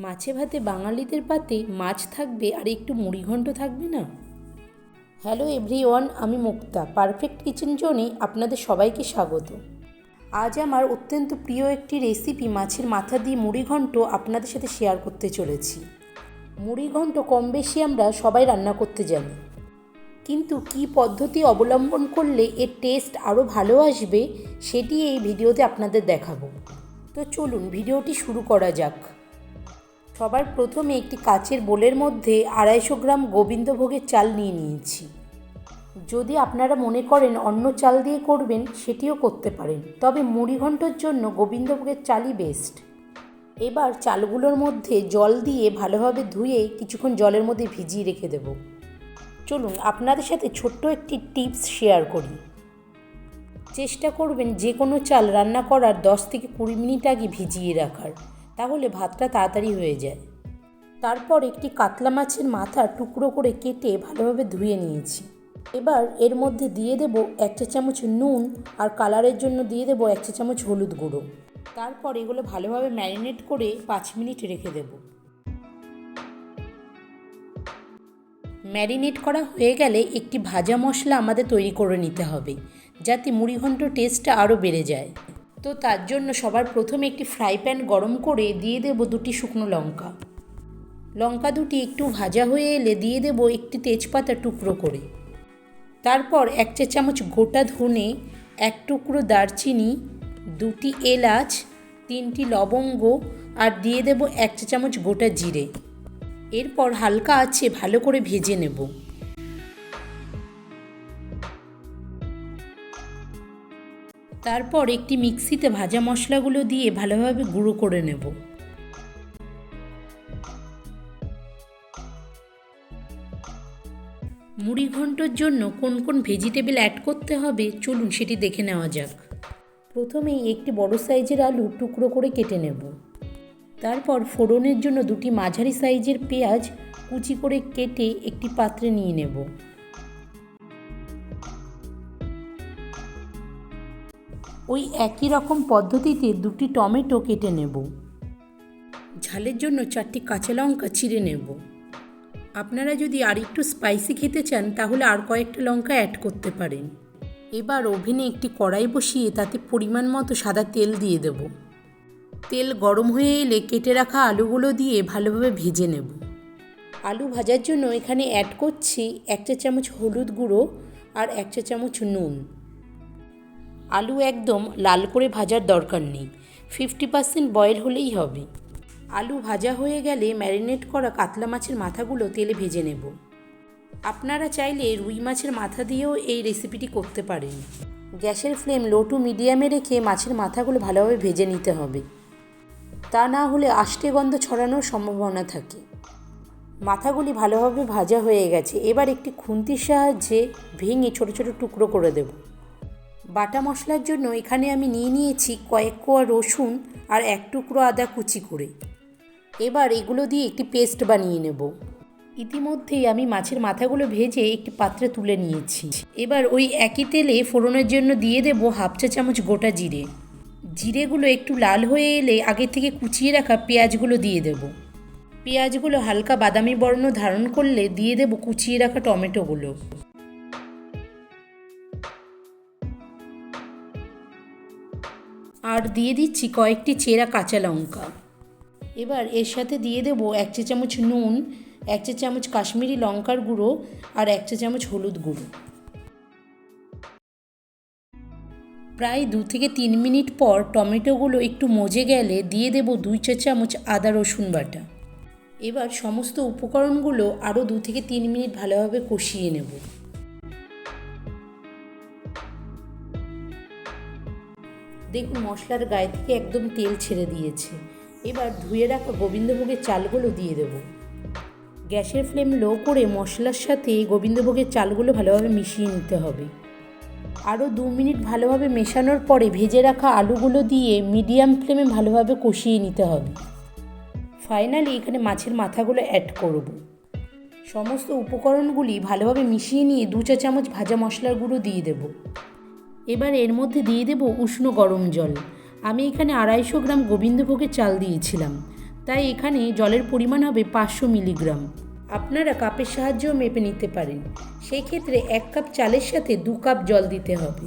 মাছে ভাতে বাঙালিদের পাতে মাছ থাকবে আর একটু মুড়িঘণ্ট থাকবে না। হ্যালো এভরিওয়ান, আমি মুক্তা, পারফেক্ট কিচেন জোনে আপনাদের সবাইকে স্বাগত। আজ আমার অত্যন্ত প্রিয় একটি রেসিপি মাছের মাথা দিয়ে মুড়িঘণ্ট আপনাদের সাথে শেয়ার করতে চলেছি। মুড়িঘণ্ট কম বেশি আমরা সবাই রান্না করতে জানি, কিন্তু কী পদ্ধতি অবলম্বন করলে এর টেস্ট আরও ভালো আসবে সেটি এই ভিডিওতে আপনাদের দেখাবো। তো চলুন ভিডিওটি শুরু করা যাক। সবার প্রথমে একটি কাচের বোলের মধ্যে 250 গ্রাম গোবিন্দভোগের চাল নিয়ে নিয়েছি। যদি আপনারা মনে করেন অন্য চাল দিয়ে করবেন সেটিও করতে পারেন, তবে মুড়িঘণ্টর জন্য গোবিন্দভোগের চালই বেস্ট। এবার চালগুলোর মধ্যে জল দিয়ে ভালোভাবে ধুয়ে কিছুক্ষণ জলের মধ্যে ভিজিয়ে রেখে দেব। চলুন আপনাদের সাথে ছোট্ট একটি টিপস শেয়ার করি। চেষ্টা করবেন যে কোনো চাল রান্না করার 10 থেকে 20 মিনিট আগে ভিজিয়ে রাখার, তাহলে ভাতটা তাড়াতাড়ি হয়ে যায়। তারপর একটি কাতলা মাছের মাথা টুকরো করে কেটে ভালোভাবে ধুয়ে নিয়েছি। এবার এর মধ্যে দিয়ে দেব 1 চা চামচ নুন, আর কালারের জন্য দিয়ে দেব 1 চা চামচ হলুদ গুঁড়ো। তারপর এগুলো ভালোভাবে ম্যারিনেট করে 5 মিনিট রেখে দেব। ম্যারিনেট করা হয়ে গেলে একটি ভাজা মশলা আমাদের তৈরি করে নিতে হবে, যাতে মুড়িঘণ্ট টেস্টটা আরও বেড়ে যায়। তো তার জন্য সবার প্রথমে একটি ফ্রাই প্যান গরম করে দিয়ে দেব 2টি শুকনো লঙ্কা। লঙ্কা দুটি একটু ভাজা হয়ে এলে দিয়ে দেব একটি তেজপাতা টুকরো করে। তারপর 1 চা চামচ গোটা ধনে, 1 টুকরো দারচিনি, 2টি এলাচ, 3টি লবঙ্গ, আর দিয়ে দেব 1 চা চামচ গোটা জিরে। এরপর হালকা আঁচে ভালো করে ভেজে নেব। তারপর একটি মিক্সিতে ভাজা মশলাগুলো দিয়ে ভালোভাবে গুঁড়ো করে নেব। মুড়িঘণ্টর জন্য কোন কোন ভেজিটেবল অ্যাড করতে হবে চলুন সেটি দেখে নেওয়া যাক। প্রথমেই একটি বড় সাইজের আলু টুকরো করে কেটে নেব। তারপর ফোড়নের জন্য 2টি মাঝারি সাইজের পেঁয়াজ কুচি করে কেটে একটি পাত্রে নিয়ে নেব। ওই একই রকম পদ্ধতিতে 2টি টমেটো কেটে নেব। ঝালের জন্য 4টি কাঁচা লঙ্কা চিড়ে নেব। আপনারা যদি আর একটু স্পাইসি খেতে চান তাহলে আর কয়েকটা লঙ্কা অ্যাড করতে পারেন। এবার ওভেনে একটি কড়াই বসিয়ে তাতে পরিমাণ মতো সাদা তেল দিয়ে দেব। তেল গরম হয়ে এলে কেটে রাখা আলুগুলো দিয়ে ভালোভাবে ভেজে নেব। আলু ভাজার জন্য এখানে অ্যাড করছি 1 চা চামচ হলুদ গুঁড়ো আর 1 চা চামচ নুন। আলু একদম লাল করে ভাজার দরকার নেই, 50% বয়েল হলেই হবে। আলু ভাজা হয়ে গেলে ম্যারিনেট করা কাতলা মাছের মাথাগুলো তেলে ভেজে নেব। আপনারা চাইলে রুই মাছের মাথা দিয়েও এই রেসিপিটি করতে পারেন। গ্যাসের ফ্লেম লো টু মিডিয়ামে রেখে মাছের মাথাগুলো ভালোভাবে ভেজে নিতে হবে, তা না হলে আষ্টে গন্ধ ছড়ানোর সম্ভাবনা থাকে। মাথাগুলি ভালোভাবে ভাজা হয়ে গেছে। এবার একটি খুন্তির সাহায্যে ভেঙে ছোট ছোট টুকরো করে দেব। বাটা মশলার জন্য এখানে আমি নিয়ে নিয়েছি কয়েক কোয়া রসুন আর 1 টুকরো আদা কুচি করে। এবার এগুলো দিয়ে একটি পেস্ট বানিয়ে নেব। ইতিমধ্যেই আমি মাছের মাথাগুলো ভেজে একটি পাত্রে তুলে নিয়েছি। এবার ওই একই তেলে ফোড়নের জন্য দিয়ে দেব 1/2 চা চামচ গোটা জিরে। জিরেগুলো একটু লাল হয়ে এলে আগে থেকে কুচিয়ে রাখা পেঁয়াজগুলো দিয়ে দেব। পেঁয়াজগুলো হালকা বাদামি বর্ণ ধারণ করলে দিয়ে দেব কুচিয়ে রাখা টমেটোগুলো। আর দিয়ে দিচ্ছি কয়েকটি চেরা কাঁচা লঙ্কা। এবার এর সাথে দিয়ে দেব 1 চা চামচ নুন, 1 চা চামচ কাশ্মীরি লঙ্কার গুঁড়ো আর 1 চা চামচ হলুদ গুঁড়ো। প্রায় 2 থেকে 3 মিনিট পর টমেটোগুলো একটু মজে গেলে দিয়ে দেব 2 চা চামচ আদা রসুন বাটা। এবার সমস্ত উপকরণগুলো আরও 2 থেকে 3 মিনিট ভালোভাবে কষিয়ে নেব। দেখুন মশলার গায়ে থেকে একদম তেল ছেড়ে দিয়েছে। এবার ধুয়ে রাখা গোবিন্দভোগের চালগুলো দিয়ে দেব। গ্যাসের ফ্লেম লো করে মশলার সাথে গোবিন্দভোগের চালগুলো ভালোভাবে মিশিয়ে নিতে হবে। আরও 2 মিনিট ভালোভাবে মেশানোর পরে ভেজে রাখা আলুগুলো দিয়ে মিডিয়াম ফ্লেমে ভালোভাবে কষিয়ে নিতে হবে। ফাইনালি এখানে মাছের মাথাগুলো অ্যাড করব। সমস্ত উপকরণগুলি ভালোভাবে মিশিয়ে নিয়ে 2 চা চামচ ভাজা মশলার গুঁড়ো দিয়ে দেব। এবার এর মধ্যে দিয়ে দেব উষ্ণ গরম জল। আমি এখানে 250 গ্রাম গোবিন্দভোগের চাল দিয়েছিলাম, তাই এখানে জলের পরিমাণ হবে 500 মিলিগ্রাম। আপনারা কাপের সাহায্যেও মেপে নিতে পারেন। সেই ক্ষেত্রে 1 কাপ চালের সাথে 2 কাপ জল দিতে হবে।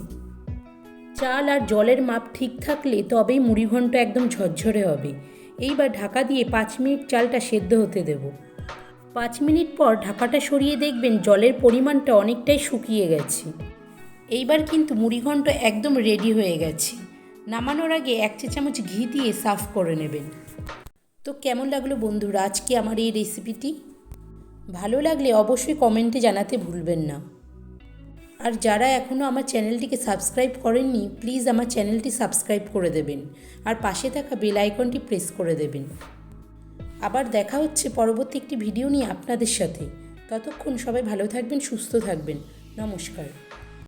চাল আর জলের মাপ ঠিক থাকলে তবেই মুড়িঘণ্ট একদম ঝরঝরে হবে। এইবার ঢাকা দিয়ে 5 মিনিট চালটা সেদ্ধ হতে দেব। 5 মিনিট পর ঢাকাটা সরিয়ে দেখবেন জলের পরিমাণটা অনেকটাই শুকিয়ে গেছে। এইবার কিন্তু মুড়িঘণ্ট একদম রেডি হয়ে গেছে। নামানোর আগে 1 চা চামচ ঘি দিয়ে সার্ভ করে নেবেন। তো কেমন লাগলো বন্ধুরা আজকে আমার এই রেসিপিটি? ভালো লাগলে অবশ্যই কমেন্টে জানাতে ভুলবেন না। আর যারা এখনও আমার চ্যানেলটিকে সাবস্ক্রাইব করেননি প্লিজ আমার চ্যানেলটি সাবস্ক্রাইব করে দেবেন আর পাশে থাকা বেল আইকনটি প্রেস করে দেবেন। আবার দেখা হচ্ছে পরবর্তী একটি ভিডিও নিয়ে আপনাদের সাথে। ততক্ষণ সবাই ভালো থাকবেন, সুস্থ থাকবেন। নমস্কার।